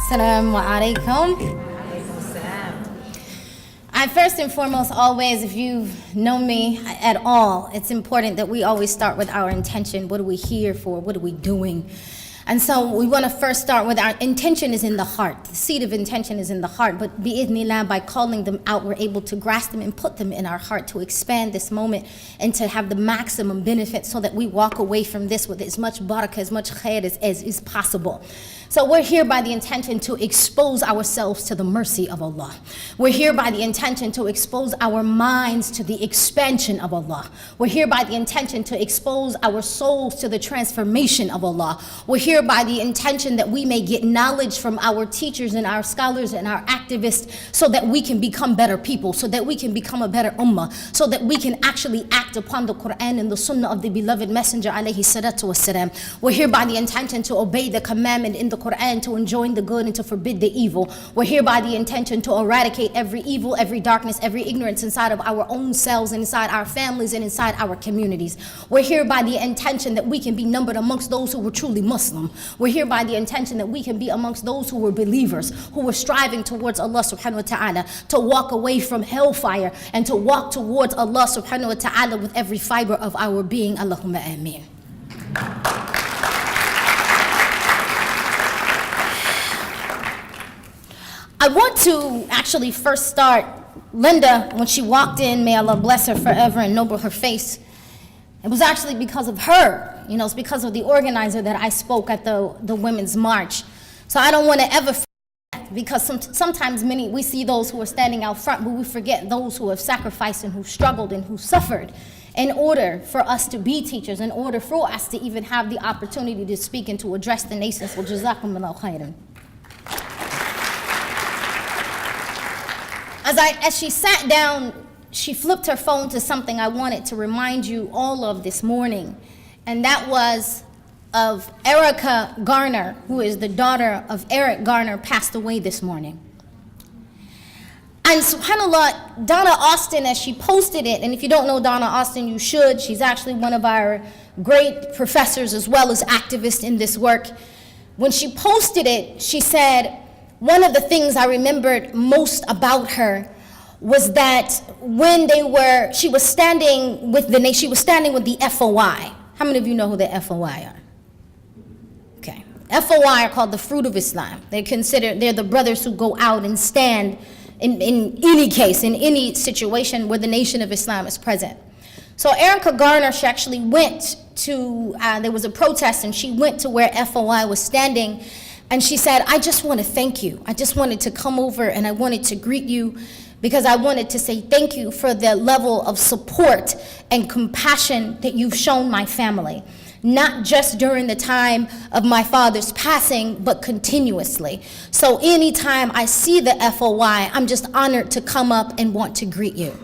Assalamu alaikum. I first and foremost, always, if you've known me at all, it's important that we always start with our intention. What are we here for? What are we doing? And so we want to first start with our intention is in the heart. The seed of intention is in the heart. But bi'idhnillah, by calling them out, we're able to grasp them and put them in our heart to expand this moment and to have the maximum benefit so that we walk away from this with as much barakah, as much khair as is possible. So we're here by the intention to expose ourselves to the mercy of Allah. We're here by the intention to expose our minds to the expansion of Allah. We're here by the intention to expose our souls to the transformation of Allah. We're here by the intention that we may get knowledge from our teachers and our scholars and our activists so that we can become better people, so that we can become a better ummah, so that we can actually act upon the Quran and the sunnah of the beloved messenger alayhi salatu wasalam. We're here by the intention to obey the commandment in the Quran, to enjoin the good and to forbid the evil. We're here by the intention to eradicate every evil, every darkness, every ignorance inside of our own selves and inside our families and inside our communities. We're here by the intention that we can be numbered amongst those who were truly Muslim. We're here by the intention that we can be amongst those who were believers, who were striving towards Allah subhanahu wa ta'ala, to walk away from hellfire and to walk towards Allah subhanahu wa ta'ala with every fiber of our being. Allahumma ameen. I want to actually first start, Linda, when she walked in, may Allah bless her forever and noble her face, it was actually because of her. You know, it's because of the organizer that I spoke at the Women's March. So I don't want to ever forget, because sometimes we see those who are standing out front, but we forget those who have sacrificed and who struggled and who suffered in order for us to be teachers, in order for us to even have the opportunity to speak and to address the nations. Well, jazakumullahu khairan. As she sat down, she flipped her phone to something I wanted to remind you all of this morning, and that was of Erica Garner, who is the daughter of Eric Garner, passed away this morning. And subhanAllah, Donna Austin, as she posted it, and if you don't know Donna Austin, you should. She's actually one of our great professors as well as activists in this work. When she posted it, she said, one of the things I remembered most about her was that when she was standing with the FOI. How many of you know who the FOI are? Okay. FOI are called the Fruit of Islam. They're the brothers who go out and stand in any case, in any situation where the nation of Islam is present. So Erica Garner, she actually went to, there was a protest, and she went to where FOI was standing. And she said, I just want to thank you. I just wanted to come over and I wanted to greet you because I wanted to say thank you for the level of support and compassion that you've shown my family. Not just during the time of my father's passing, but continuously. So anytime I see the FOI, I'm just honored to come up and want to greet you.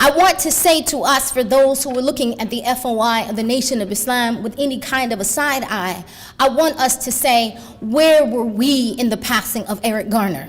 I want to say to us, for those who are looking at the FOI of the Nation of Islam with any kind of a side eye, I want us to say, where were we in the passing of Eric Garner?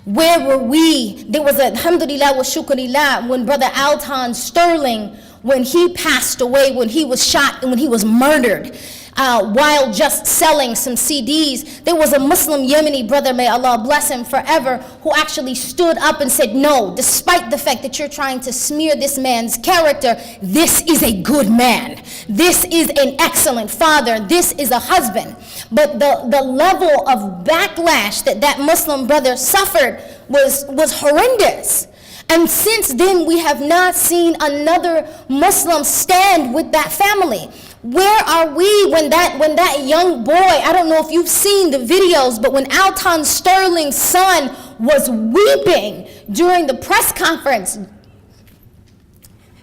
Where were we? There was a alhamdulillah wa shukurillah when Brother Alton Sterling, when he passed away, when he was shot and when he was murdered, while just selling some CDs, there was a Muslim Yemeni brother, may Allah bless him forever, who actually stood up and said, no, despite the fact that you're trying to smear this man's character, this is a good man. This is an excellent father. This is a husband. But the level of backlash that Muslim brother suffered was horrendous. And since then, we have not seen another Muslim stand with that family. Where are we when that young boy, I don't know if you've seen the videos, but when Alton Sterling's son was weeping during the press conference,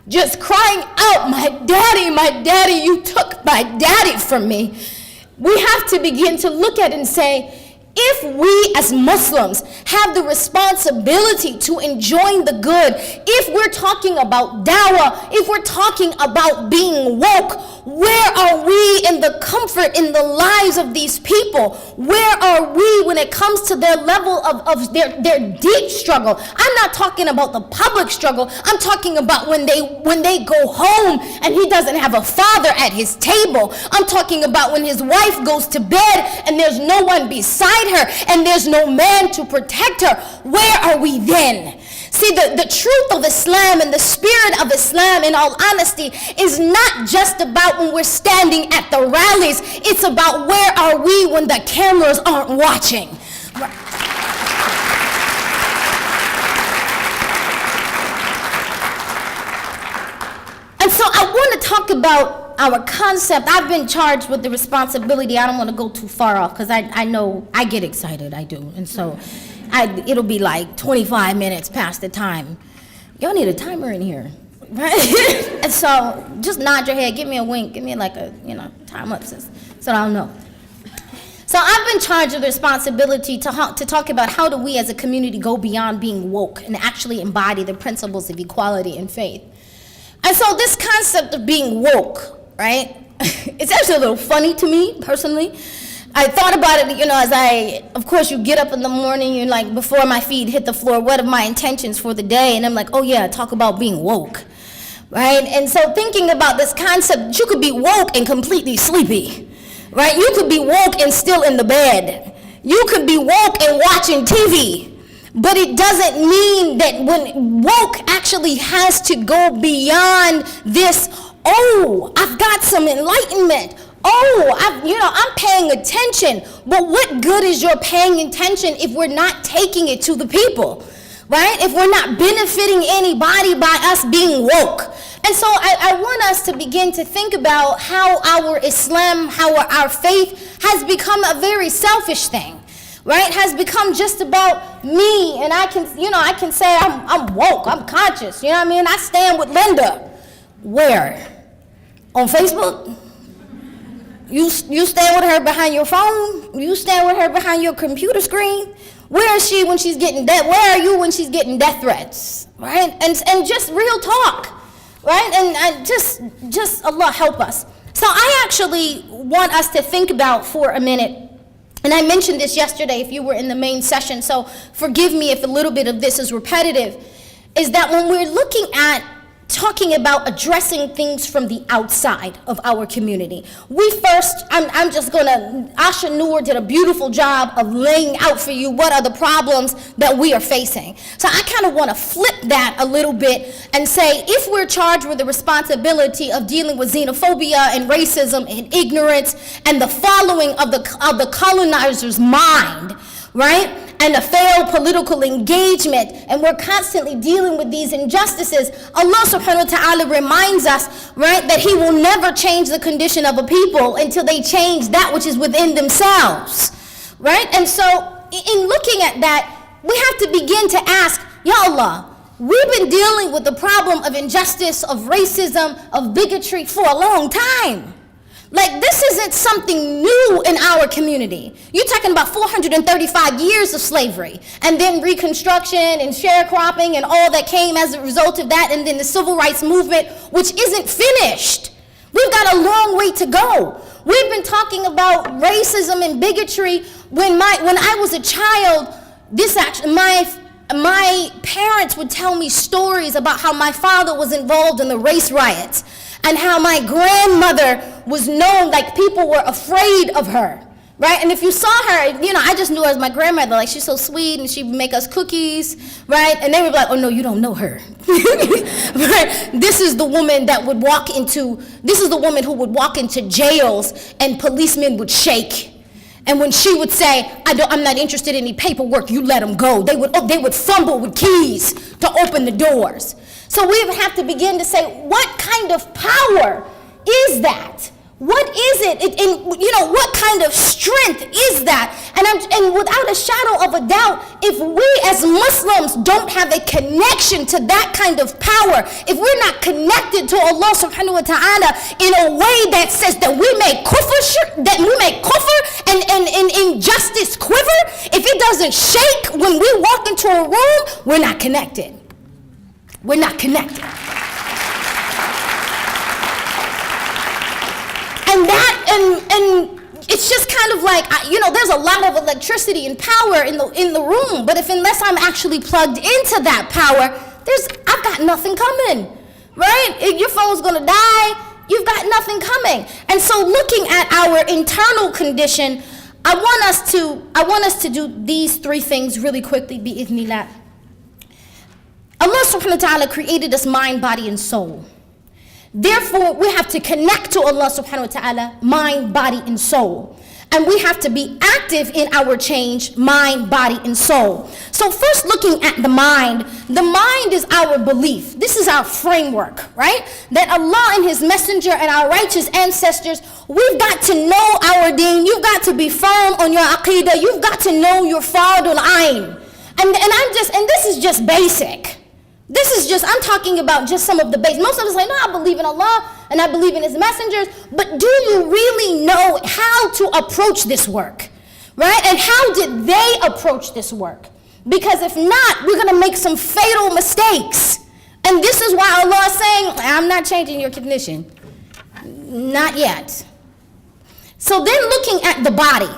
just crying out, my daddy, you took my daddy from me. We have to begin to look at it and say, if we as Muslims have the responsibility to enjoin the good, if we're talking about dawah, if we're talking about being woke, where are we in the comfort comfort in the lives of these people? Where are we when it comes to their level of their deep struggle? I'm not talking about the public struggle. I'm talking about when they go home and he doesn't have a father at his table. I'm talking about when his wife goes to bed and there's no one beside her and there's no man to protect her. Where are we then? See, the truth of Islam and the spirit of Islam, in all honesty, is not just about when we're standing at the rallies. It's about where are we when the cameras aren't watching. And so I want to talk about our concept. I've been charged with the responsibility. I don't want to go too far off because I know I get excited. I do. And so it'll be like 25 minutes past the time. Y'all need a timer in here, right? And so just nod your head, give me a wink, give me like a, time up, sis, so I'll know. So I've been charged with the responsibility to talk about how do we as a community go beyond being woke and actually embody the principles of equality and faith. And so this concept of being woke, right, it's actually a little funny to me personally. I thought about it, of course, you get up in the morning, you're like, before my feet hit the floor, what are my intentions for the day? And I'm like, oh yeah, talk about being woke, right? And so thinking about this concept, you could be woke and completely sleepy, right? You could be woke and still in the bed. You could be woke and watching TV. But it doesn't mean that when woke actually has to go beyond this, oh, I've got some enlightenment. Oh, I'm paying attention. But what good is your paying attention if we're not taking it to the people, right? If we're not benefiting anybody by us being woke. And so I want us to begin to think about how our Islam, how our faith has become a very selfish thing, right? Has become just about me, and I can say I'm woke, I'm conscious, I stand with Linda. Where? On Facebook? You stand with her behind your phone? You stand with her behind your computer screen? Where is she when she's getting death? Where are you when she's getting death threats? Right? And just real talk, right? And just Allah help us. So I actually want us to think about for a minute, and I mentioned this yesterday if you were in the main session, so forgive me if a little bit of this is repetitive, is that when we're looking at talking about addressing things from the outside of our community. I'm just gonna, Ieasha Noor did a beautiful job of laying out for you what are the problems that we are facing. So I kind of want to flip that a little bit and say, if we're charged with the responsibility of dealing with xenophobia and racism and ignorance and the following of the colonizer's mind, right? And a failed political engagement, and we're constantly dealing with these injustices, Allah subhanahu wa ta'ala reminds us, right, that He will never change the condition of a people until they change that which is within themselves, right? And so in looking at that, we have to begin to ask, Ya Allah, we've been dealing with the problem of injustice, of racism, of bigotry for a long time. Like, this isn't something new in our community. You're talking about 435 years of slavery, and then Reconstruction and sharecropping and all that came as a result of that, and then the Civil Rights Movement, which isn't finished. We've got a long way to go. We've been talking about racism and bigotry. When I was a child, my parents would tell me stories about how my father was involved in the race riots, and how my grandmother was known, like people were afraid of her, right? And if you saw her, I just knew her as my grandmother, like she's so sweet and she'd make us cookies, right? And they would be like, oh no, you don't know her. Right? This is the woman who would walk into jails and policemen would shake. And when she would say, I'm not interested in any paperwork, you let them go. They would fumble with keys to open the doors. So we have to begin to say, what kind of power is that? What is it? What kind of strength is that? And without a shadow of a doubt, if we as Muslims don't have a connection to that kind of power, if we're not connected to Allah subhanahu wa ta'ala in a way that says that we make kufr and injustice quiver, if it doesn't shake when we walk into a room, we're not connected. We're not connected. And that And it's just kind of like, there's a lot of electricity and power in the room, but unless I'm actually plugged into that power, I've got nothing coming, right? If your phone's gonna die, you've got nothing coming. And so looking at our internal condition, I want us to do these three things really quickly, bi'idhnillah. Allah subhanahu wa ta'ala created us mind, body, and soul. Therefore, we have to connect to Allah subhanahu wa ta'ala, mind, body, and soul. And we have to be active in our change, mind, body, and soul. So first, looking at the mind is our belief. This is our framework, right? That Allah and His Messenger and our righteous ancestors, we've got to know our deen. You've got to be firm on your aqidah. You've got to know your fardul ayn. And this is just basic. I'm talking about just some of the basics. Most of us say, no, I believe in Allah and I believe in His messengers, but do you really know how to approach this work, right? And how did they approach this work? Because if not, we're going to make some fatal mistakes. And this is why Allah is saying, I'm not changing your condition. Not yet. So then looking at the body,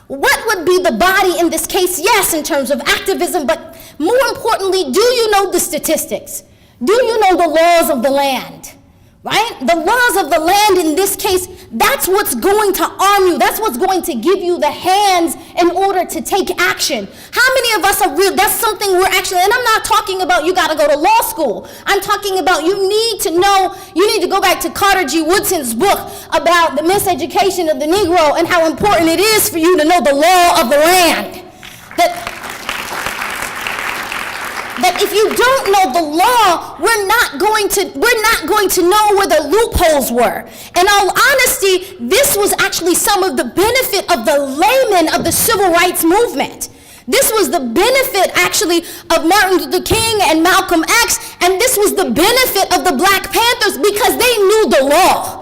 what would be the body in this case? Yes, in terms of activism, but more importantly, do you know the statistics? Do you know the laws of the land? Right? The laws of the land in this case, that's what's going to arm you. That's what's going to give you the hands in order to take action. How many of us are real? That's something we're actually, and I'm not talking about you got to go to law school. I'm talking about you need to know, you need to go back to Carter G. Woodson's book about the miseducation of the Negro and how important it is for you to know the law of the land. That if you don't know the law, we're not going to know where the loopholes were. In all honesty, this was actually some of the benefit of the laymen of the civil rights movement. This was the benefit actually of Martin Luther King and Malcolm X, and this was the benefit of the Black Panthers because they knew the law.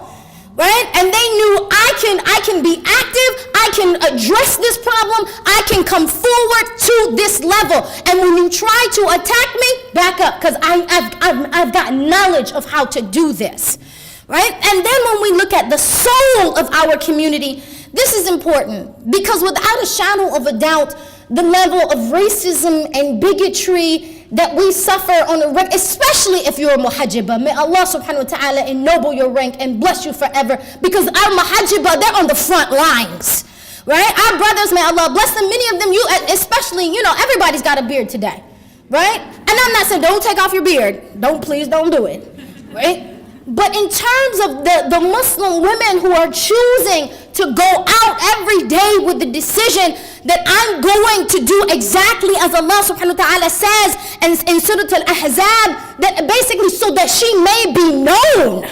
Right? And they knew I can be active, I can address this problem, I can come forward to this level. And when you try to attack me, back up, because I've got knowledge of how to do this. Right? And then when we look at the soul of our community, this is important because without a shadow of a doubt, the level of racism and bigotry that we suffer on a rank, especially if you're a muhajjaba. May Allah subhanahu wa ta'ala ennoble your rank and bless you forever, because our muhajjaba, they're on the front lines, right? Our brothers, may Allah bless them, many of them, especially, everybody's got a beard today, right? And I'm not saying don't take off your beard. Please don't do it, right? But in terms of the Muslim women who are choosing to go out every day with the decision that I'm going to do exactly as Allah subhanahu wa ta'ala says in Surah Al-Ahzab, that basically so that she may be known,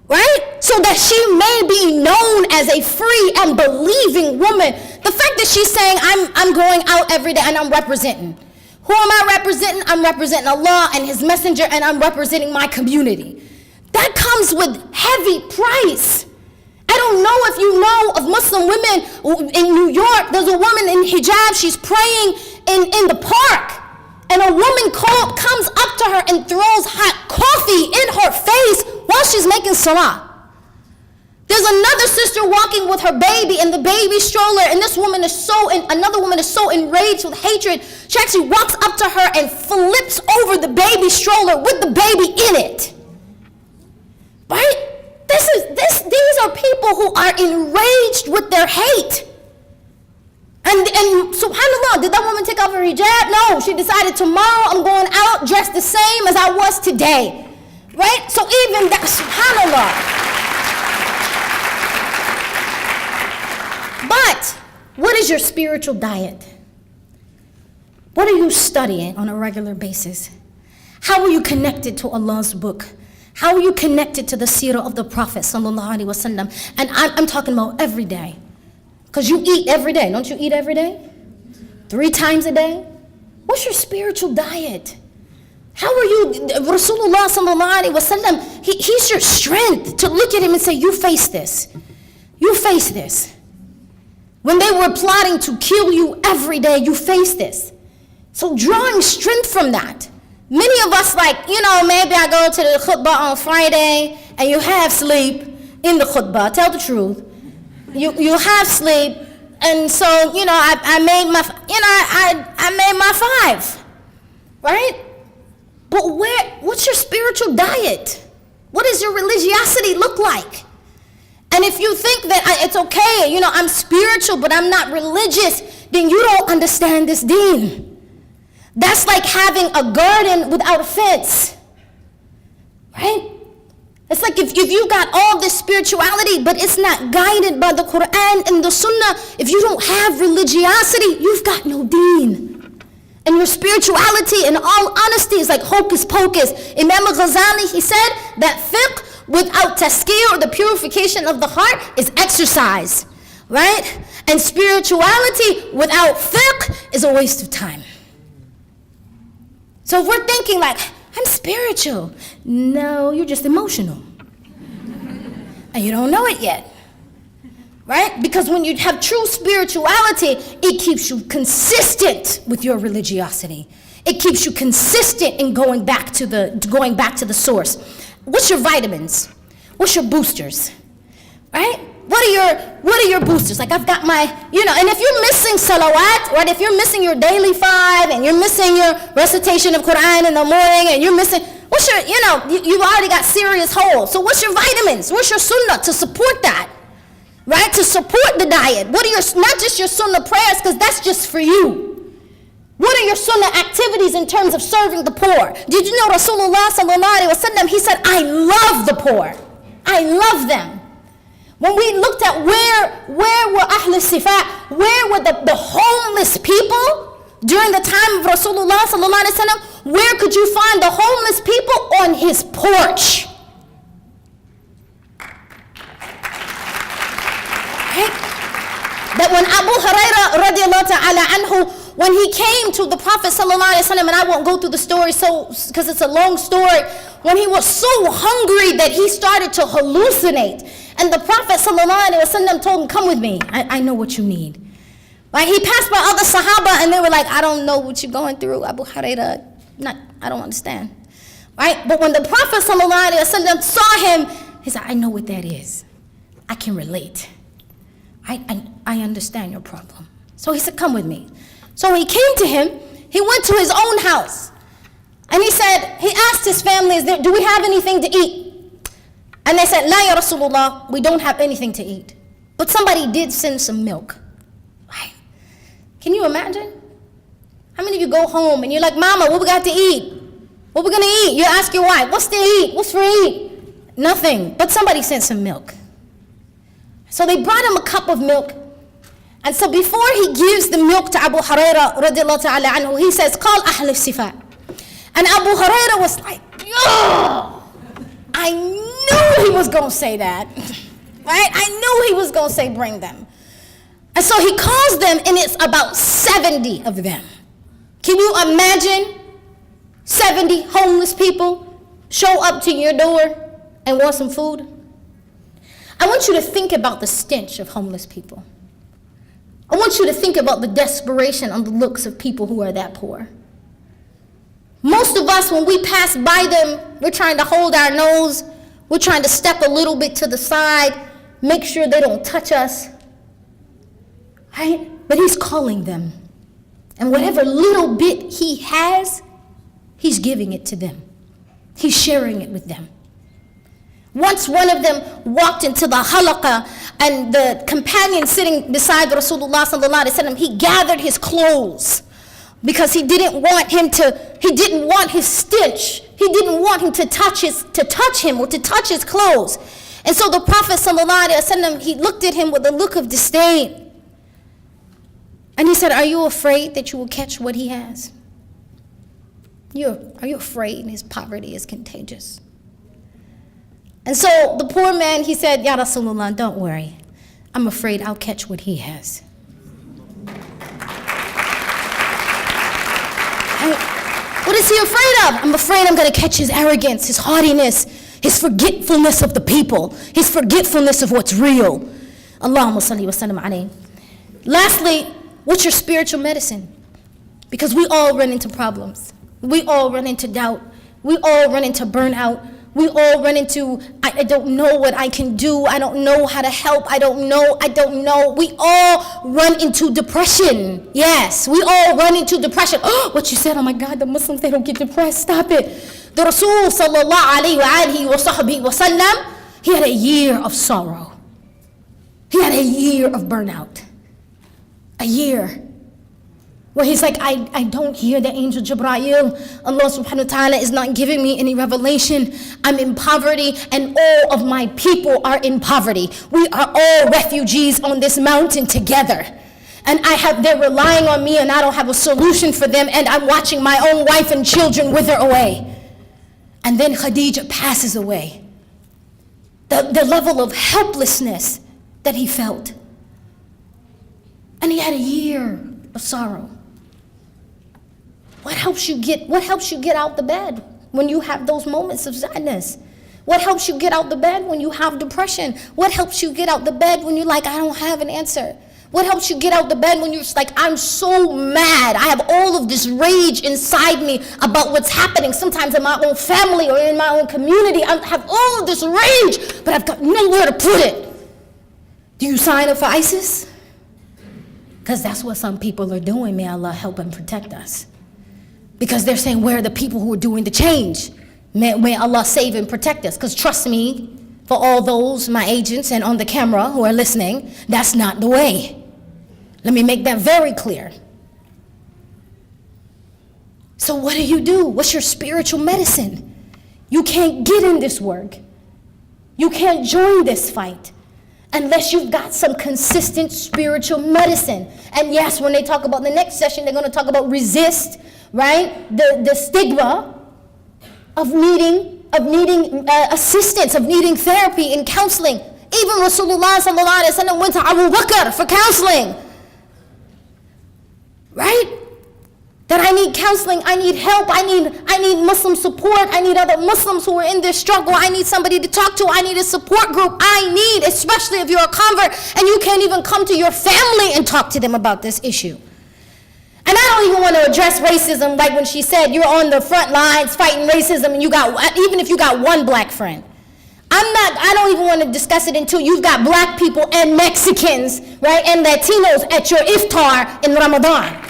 right? So that she may be known as a free and believing woman. The fact that she's saying I'm going out every day and I'm representing. Who am I representing? I'm representing Allah and His Messenger, and I'm representing my community. That comes with heavy price. I don't know if you know of Muslim women in New York. There's a woman in hijab. She's praying in the park. And a woman comes up to her and throws hot coffee in her face while she's making salah. There's another sister walking with her baby in the baby stroller. And another woman is so enraged with hatred. She actually walks up to her and flips over the baby stroller with the baby in it. Right? These are people who are enraged with their hate. And subhanAllah, did that woman take off her hijab? No, she decided tomorrow I'm going out dressed the same as I was today. Right? So even that, subhanAllah. But what is your spiritual diet? What are you studying on a regular basis? How are you connected to Allah's book? How are you connected to the seerah of the Prophet sallallahu alaihi wasallam? And I'm talking about every day. Because you eat every day. Don't you eat every day? 3 times a day? What's your spiritual diet? How are you? Rasulullah sallallahu alaihi wasallam, he's your strength to look at him and say, you face this. You face this. When they were plotting to kill you every day, you face this. So drawing strength from that. Many of us maybe I go to the khutbah on Friday and you have sleep in the khutbah, tell the truth. you half sleep, and so, I made my 5, right? But what's your spiritual diet? What does your religiosity look like? And if you think that it's okay, I'm spiritual, but I'm not religious, then you don't understand this deen. That's like having a garden without a fence, right? It's like if you got all this spirituality, but it's not guided by the Quran and the Sunnah, if you don't have religiosity, you've got no deen. And your spirituality, in all honesty, is like hocus pocus. Imam al-Ghazali, he said that fiqh without tazkiyah, or the purification of the heart, is exercise, right? And spirituality without fiqh is a waste of time. So if we're thinking like, I'm spiritual. No, you're just emotional. And you don't know it yet, right? Because when you have true spirituality, it keeps you consistent with your religiosity. It keeps you consistent in going back to the source. What's your vitamins? What's your boosters? Right? What are your boosters? Like I've got my, and if you're missing salawat, right? If you're missing your daily 5 and you're missing your recitation of Quran in the morning and you're missing, what's your, you've already got serious holes. So what's your vitamins? What's your sunnah to support that? Right? To support the diet. What are not just your sunnah prayers, because that's just for you. What are your sunnah activities in terms of serving the poor? Did you know Rasulullah sallallahu alaihi wasallam, he said, I love the poor. I love them. When we looked at where were Ahl Sifat, where were the homeless people during the time of Rasulullah sallallahu alaihi wasallam, where could you find the homeless people? On his porch. Right? That when Abu Hurairah radiallahu ta'ala anhu, when he came to the Prophet sallallahu alaihi wasallam, and I won't go through the story because it's a long story, when he was so hungry that he started to hallucinate. And the Prophet ﷺ told him, come with me. I know what you need. Right? He passed by other Sahaba and they were like, I don't know what you're going through, Abu Hurairah. I don't understand. Right? But when the Prophet ﷺ saw him, he said, I know what that is. I can relate. I understand your problem. So he said, come with me. So he came to him. He went to his own house. And he asked his family, do we have anything to eat? And they said, La ya Rasulullah, we don't have anything to eat. But somebody did send some milk. Right? Can you imagine? How many of you go home and you're like, Mama, what we got to eat? What we gonna eat? You ask your wife, what's to eat? What's for eat? Nothing, but somebody sent some milk. So they brought him a cup of milk. And so before he gives the milk to Abu Hurairah radiallahu ta'ala anhu, he says, Call Ahl Sifat. And Abu Hurairah was like, yo! I knew he was going to say that, right? I knew he was going to say, bring them. And so he calls them, and it's about 70 of them. Can you imagine 70 homeless people show up to your door and want some food? I want you to think about the stench of homeless people. I want you to think about the desperation on the looks of people who are that poor. Most of us, when we pass by them, we're trying to hold our nose. We're trying to step a little bit to the side, make sure they don't touch us. Right? But he's calling them. And whatever little bit he has, he's giving it to them. He's sharing it with them. Once one of them walked into the halaqah, and the companion sitting beside Rasulullah sallallahu alaihi wasallam, he gathered his clothes. Because he didn't want his stench. He didn't want him to touch his clothes. And so the Prophet ﷺ, he looked at him with a look of disdain. And he said, are you afraid that you will catch what he has? Are you afraid his poverty is contagious? And so the poor man, he said, Ya Rasulullah, don't worry. I'm afraid I'll catch what he has. What is he afraid of? I'm afraid I'm going to catch his arrogance, his haughtiness, his forgetfulness of the people, his forgetfulness of what's real. Allahumma salli wa sallam alayhi. Lastly, what's your spiritual medicine? Because we all run into problems. We all run into doubt. We all run into burnout. We all run into, I don't know what I can do. I don't know how to help. I don't know. We all run into depression. Yes, we all run into depression. Oh, what you said, oh my God, the Muslims, they don't get depressed. Stop it. The Rasul sallallahu alayhi wa sahbihi wa sallam, he had a year of sorrow. He had a year of burnout. A year. Where he's like, I don't hear the angel Jibreel. Allah subhanahu wa ta'ala is not giving me any revelation. I'm in poverty and all of my people are in poverty. We are all refugees on this mountain together. And they're relying on me and I don't have a solution for them, and I'm watching my own wife and children wither away. And then Khadija passes away. The level of helplessness that he felt. And he had a year of sorrow. What helps you get out the bed when you have those moments of sadness? What helps you get out the bed when you have depression? What helps you get out the bed when you're like, I don't have an answer? What helps you get out the bed when you're just like, I'm so mad. I have all of this rage inside me about what's happening. Sometimes in my own family or in my own community, I have all of this rage, but I've got nowhere to put it. Do you sign up for ISIS? Because that's what some people are doing. May Allah help and protect us. Because they're saying, where are the people who are doing the change? May Allah save and protect us. Because trust me, for all those, my agents and on the camera who are listening, that's not the way. Let me make that very clear. So what do? What's your spiritual medicine? You can't get in this work. You can't join this fight unless you've got some consistent spiritual medicine. And yes, when they talk about the next session, they're going to talk about resist, right? The stigma of needing assistance, of needing therapy and counseling. Even Rasulullah sallallahu alaihi wasallam went to Abu Bakr for counseling, right? That I need counseling, I need help, I need Muslim support, I need other Muslims who are in this struggle, I need somebody to talk to, I need a support group, especially if you're a convert and you can't even come to your family and talk to them about this issue. And I don't even want to address racism, like when she said you're on the front lines fighting racism and even if you got one black friend. I don't even want to discuss it until you've got black people and Mexicans, right, and Latinos at your iftar in Ramadan.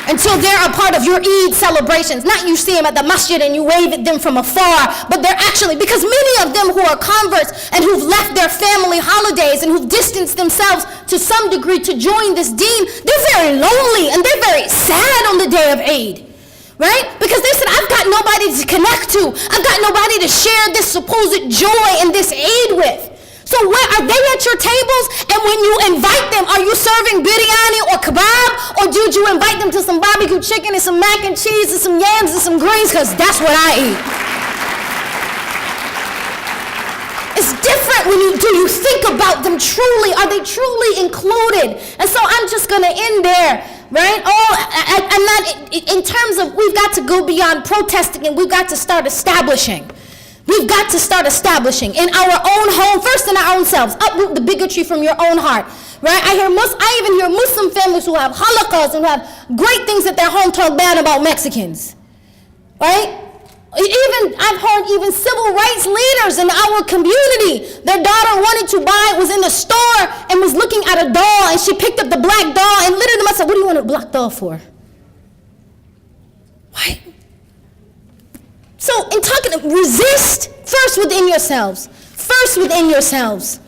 Until they're a part of your Eid celebrations. Not you see them at the masjid and you wave at them from afar, but they're actually, because many of them who are converts and who've left their family holidays and who've distanced themselves to some degree to join this deen, they're very lonely and they're very sad on the day of Eid. Right? Because they said, I've got nobody to connect to. I've got nobody to share this supposed joy and this Eid with. So where are they at your tables? And when you invite them, are you serving biryani or kebab? Or did you invite them to some barbecue chicken and some mac and cheese and some yams and some greens? Because that's what I eat. It's different when do you think about them truly? Are they truly included? And so I'm just going to end there, right? I'm not, in terms of, we've got to go beyond protesting and we've got to start establishing. We've got to start establishing in our own home, first in our own selves. Uproot the bigotry from your own heart, right? I even hear Muslim families who have halakas and who have great things at their home talk bad about Mexicans, right? I've heard even civil rights leaders in our community, their daughter was in the store and was looking at a doll and she picked up the black doll and literally must have said, what do you want a black doll for? What? So in talking, resist first within yourselves. First within yourselves,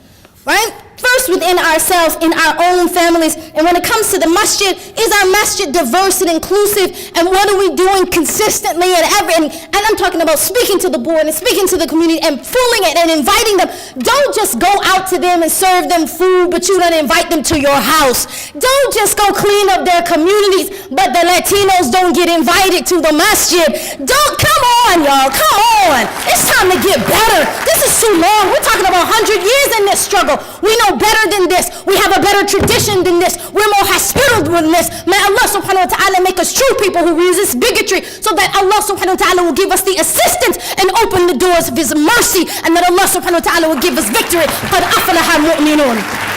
right? First within ourselves, in our own families. And when it comes to the masjid, is our masjid diverse and inclusive? And what are we doing consistently and I'm talking about speaking to the board and speaking to the community and fooling it and inviting them. Don't just go out to them and serve them food, but you don't invite them to your house. Don't just go clean up their communities, but the Latinos don't get invited to the masjid. Come on, y'all, come on. It's time to get better. This is too long. We're talking about 100 years in this struggle. We know better than this. We have a better tradition than this. We're more hospitable than this. May Allah subhanahu wa ta'ala make us true people who resist bigotry so that Allah subhanahu wa ta'ala will give us the assistance and open the doors of His mercy, and that Allah subhanahu wa ta'ala will give us victory. قَدْ أَفْلَحَ الْمُؤْمِنُونَ.